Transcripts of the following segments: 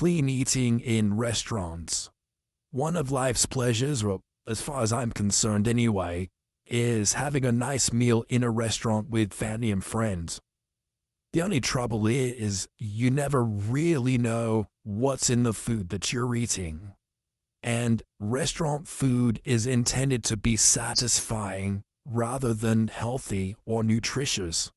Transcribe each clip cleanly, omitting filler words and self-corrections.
clean eating in restaurants. One of life's pleasures, or as far as I'm concerned anyway, is having a nice meal in a restaurant with family and friends. The only trouble is you never really know what's in the food that you're eating. And restaurant food is intended to be satisfying rather than healthy or nutritious.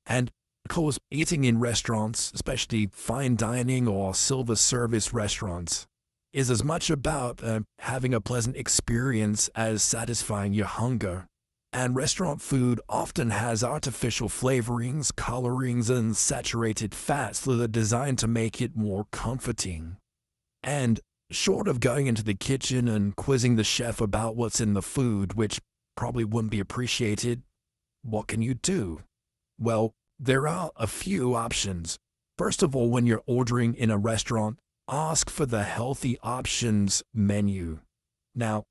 And of course, eating in restaurants, especially fine dining or silver service restaurants, is as much about having a pleasant experience as satisfying your hunger. And restaurant food often has artificial flavorings, colorings, and saturated fats that are designed to make it more comforting. And short of going into the kitchen and quizzing the chef about what's in the food, which probably wouldn't be appreciated, what can you do? Well, there are a few options. First of all, when you're ordering in a restaurant, ask for the healthy options menu. Now,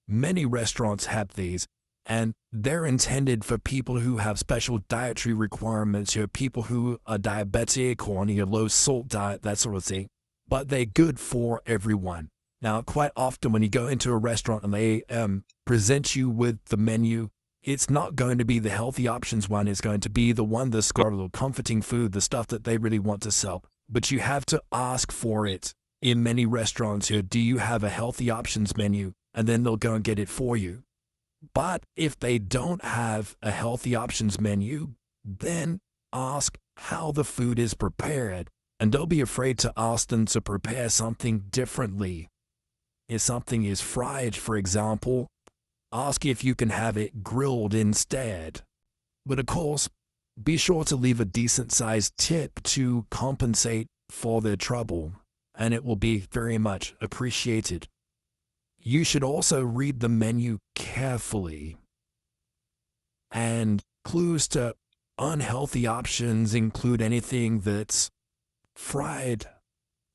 many restaurants have these, and they're intended for people who have special dietary requirements, people who are diabetic or on a low-salt diet, that sort of thing. But they're good for everyone. Now, quite often when you go into a restaurant and they present you with the menu, it's not going to be the healthy options one. It's going to be the one that's got a little comforting food, the stuff that they really want to sell. But you have to ask for it in many restaurants here. Do you have a healthy options menu? And then they'll go and get it for you. But if they don't have a healthy options menu, then ask how the food is prepared. And don't be afraid to ask them to prepare something differently. If something is fried, for example, ask if you can have it grilled instead. But of course, be sure to leave a decent-sized tip to compensate for their trouble, and it will be very much appreciated. You should also read the menu carefully. And clues to unhealthy options include anything that's fried,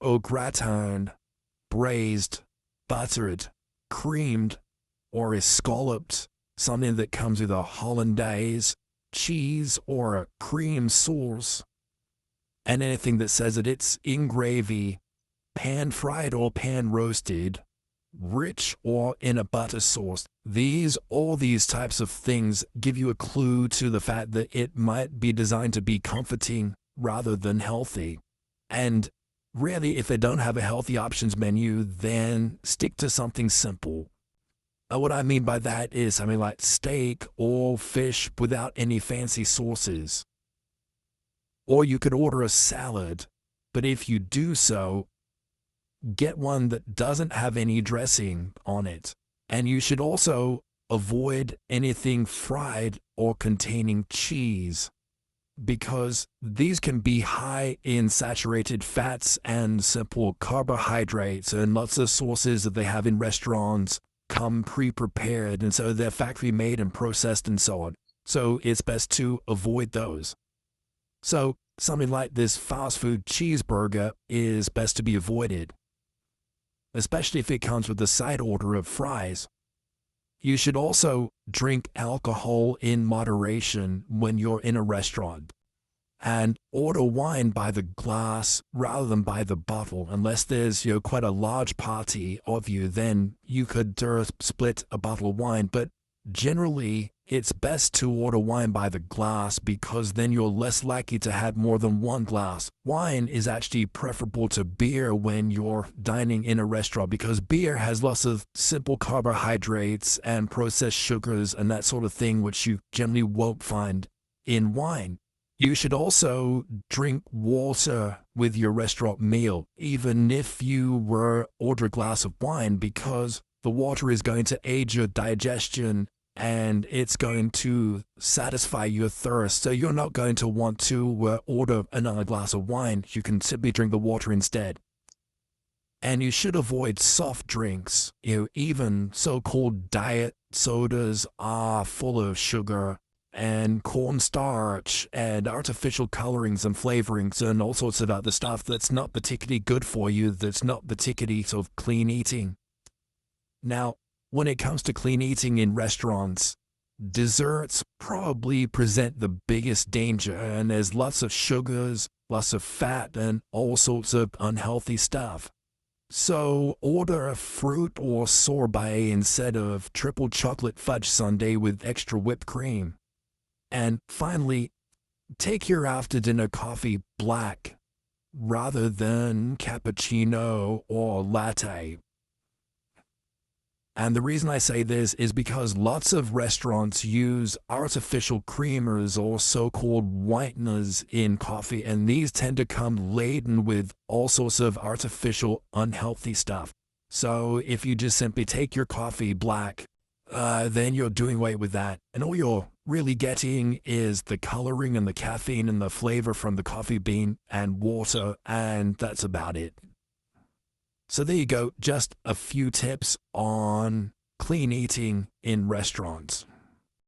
au gratin, braised, buttered, creamed, or escalloped, something that comes with a hollandaise, cheese, or a cream sauce, and anything that says that it's in gravy, pan-fried or pan-roasted, rich or in a butter sauce. All these types of things give you a clue to the fact that it might be designed to be comforting rather than healthy. And really, if they don't have a healthy options menu, then stick to something simple. What I mean by that is something like steak or fish without any fancy sauces. Or you could order a salad, but if you do so, get one that doesn't have any dressing on it. And you should also avoid anything fried or containing cheese, because these can be high in saturated fats and simple carbohydrates, and lots of sauces that they have in restaurants come pre-prepared, and so they're factory made and processed and so on. So it's best to avoid those. So something like this fast food cheeseburger is best to be avoided, especially if it comes with a side order of fries. You should also drink alcohol in moderation when you're in a restaurant, and order wine by the glass rather than by the bottle. Unless there's quite a large party of you, then you could split a bottle of wine. But generally, it's best to order wine by the glass, because then you're less likely to have more than one glass. Wine is actually preferable to beer when you're dining in a restaurant, because beer has lots of simple carbohydrates and processed sugars and that sort of thing, which you generally won't find in wine. You should also drink water with your restaurant meal, even if you were order a glass of wine, because the water is going to aid your digestion and it's going to satisfy your thirst. So you're not going to want to order another glass of wine. You can simply drink the water instead. And you should avoid soft drinks. Even so-called diet sodas are full of sugar and cornstarch and artificial colorings and flavorings and all sorts of other stuff that's not particularly good for you, that's not particularly sort of clean eating. Now, when it comes to clean eating in restaurants, desserts probably present the biggest danger, and there's lots of sugars lots of fat, and all sorts of unhealthy stuff. So order a fruit or sorbet instead of triple chocolate fudge sundae with extra whipped cream. And finally, take your after dinner coffee black rather than cappuccino or latte. And the reason I say this is because lots of restaurants use artificial creamers or so-called whiteners in coffee, and these tend to come laden with all sorts of artificial, unhealthy stuff. So if you just simply take your coffee black, then you're doing away with that, and all you're really getting is the coloring and the caffeine and the flavor from the coffee bean and water, and that's about it. So there you go, just a few tips on clean eating in restaurants.